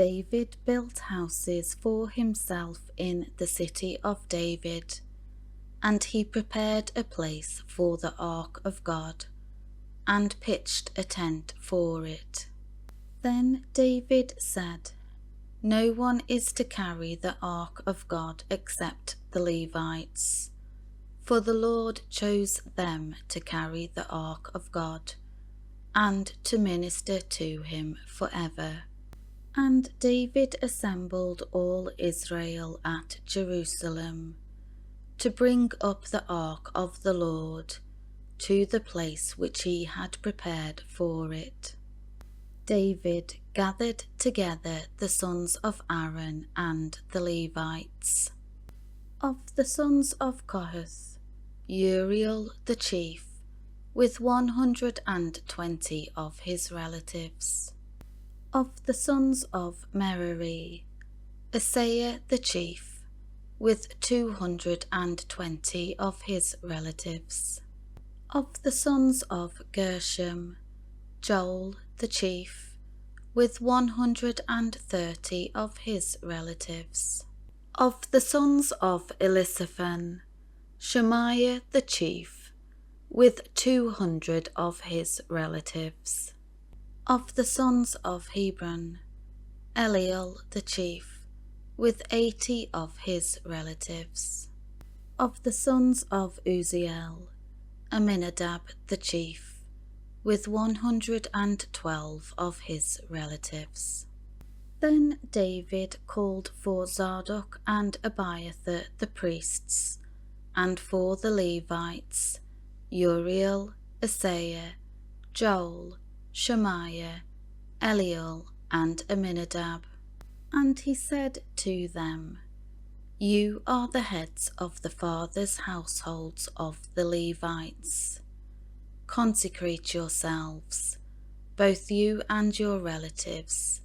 David built houses for himself in the city of David, and he prepared a place for the ark of God, and pitched a tent for it. Then David said, "No one is to carry the ark of God except the Levites, for the Lord chose them to carry the ark of God, and to minister to him forever." And David assembled all Israel at Jerusalem, to bring up the ark of the Lord to the place which he had prepared for it. David gathered together the sons of Aaron and the Levites. Of the sons of Kohath, Uriel the chief, with 120 of his relatives. Of the sons of Merari, Asaiah the chief, with 220 of his relatives. Of the sons of Gershom, Joel the chief, with 130 of his relatives. Of the sons of Elisaphan, Shemaiah the chief, with 200 of his relatives. Of the sons of Hebron, Eliel the chief, with 80 of his relatives. Of the sons of Uzziel, Aminadab the chief, with 112 of his relatives. Then David called for Zadok and Abiathar the priests, and for the Levites, Uriel, Asaiah, Joel, Shemaiah, Eliel, and Aminadab. And he said to them, "You are the heads of the fathers' households of the Levites. Consecrate yourselves, both you and your relatives,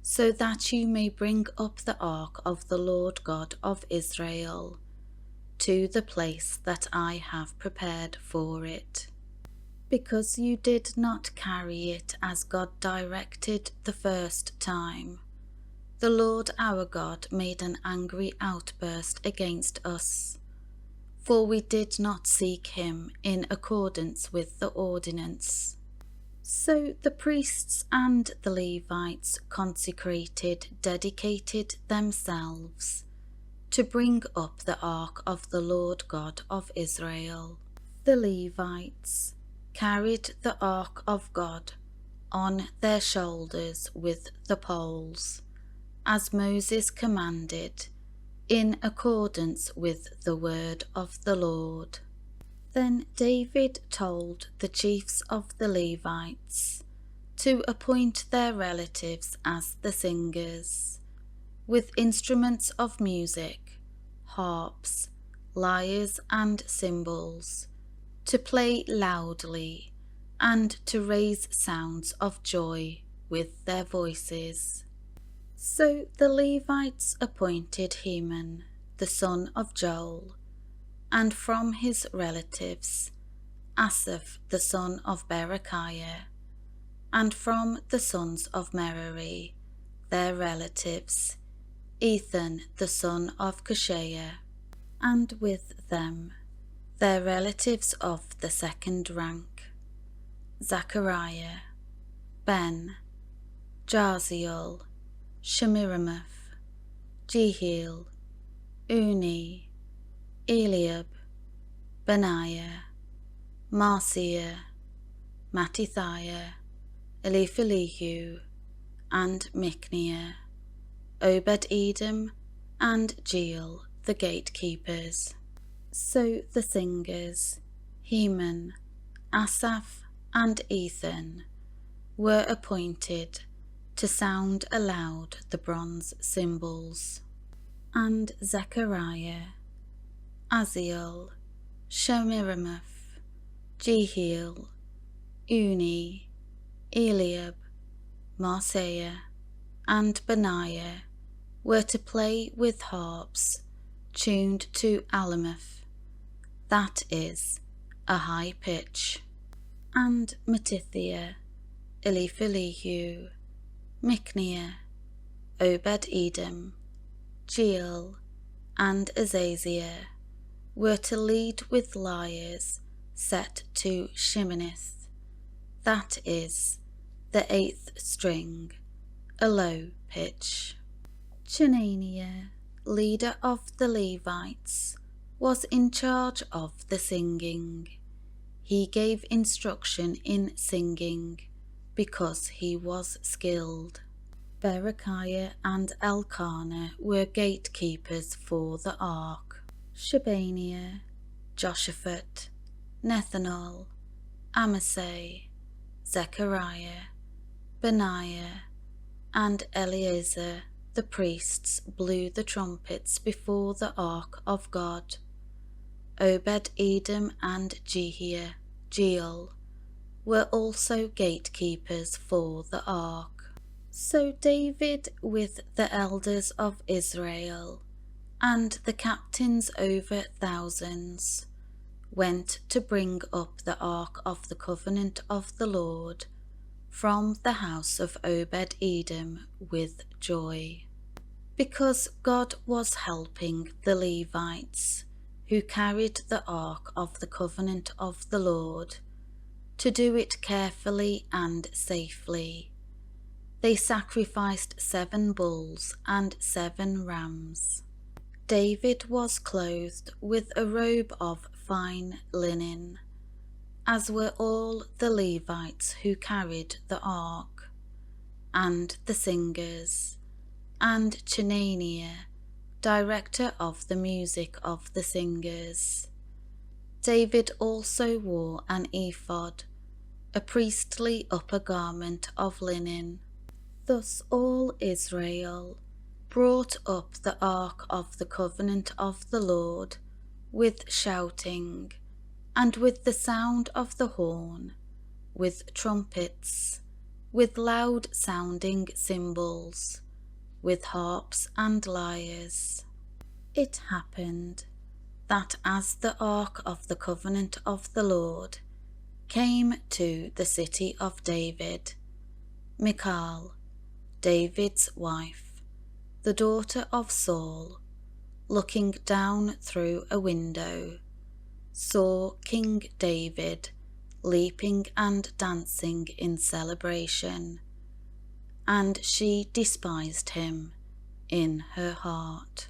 so that you may bring up the ark of the Lord God of Israel to the place that I have prepared for it. Because you did not carry it as God directed the first time, the Lord our God made an angry outburst against us, for we did not seek him in accordance with the ordinance." So the priests and the Levites dedicated themselves to bring up the ark of the Lord God of Israel. The Levites carried the ark of God on their shoulders with the poles, as Moses commanded, in accordance with the word of the Lord. Then David told the chiefs of the Levites to appoint their relatives as the singers, with instruments of music, harps, lyres, and cymbals, to play loudly and to raise sounds of joy with their voices. So the Levites appointed Heman, the son of Joel, and from his relatives, Asaph the son of Berechiah, and from the sons of Merari, their relatives, Ethan the son of Cushaiah, and with them their relatives of the second rank, Zechariah, Ben, Jaziel, Shemiramoth, Jehiel, Uni, Eliab, Benaiah, Marciah, Mattithiah, Eliphelehu, and Michneah, Obed-Edom, and Jeiel, the gatekeepers. So the singers, Heman, Asaph, and Ethan, were appointed to sound aloud the bronze cymbals. And Zechariah, Aziel, Shemiramoth, Jehiel, Uni, Eliab, Marciah, and Benaiah were to play with harps tuned to Alamoth, that is, a high pitch. And Mattithiah, Eliphelehu, Michneah, Obed-Edom, Jeiel, and Azaziah were to lead with lyres set to Sheminith, that is, the 8th string, a low pitch. Chenaniah, leader of the Levites, was in charge of the singing. He gave instruction in singing because he was skilled. Berechiah and Elkanah were gatekeepers for the ark. Shebaniah, Joshaphat, Nethanel, Amasai, Zechariah, Benaiah, and Eleazar the priests blew the trumpets before the ark of God. Obed-Edom and Jeiel were also gatekeepers for the ark. So David, with the elders of Israel and the captains over thousands, went to bring up the ark of the covenant of the Lord from the house of Obed-Edom with joy, because God was helping the Levites, who carried the ark of the covenant of the Lord, to do it carefully and safely. They sacrificed 7 bulls and 7 rams. David was clothed with a robe of fine linen, as were all the Levites who carried the ark, and the singers, and Chenaniah, director of the music of the singers. David also wore an ephod, a priestly upper garment of linen. Thus all Israel brought up the ark of the covenant of the Lord with shouting, and with the sound of the horn, with trumpets, with loud-sounding cymbals, with harps and lyres. It happened that as the ark of the covenant of the Lord came to the city of David, Michal, David's wife, the daughter of Saul, looking down through a window, saw King David leaping and dancing in celebration, and she despised him in her heart.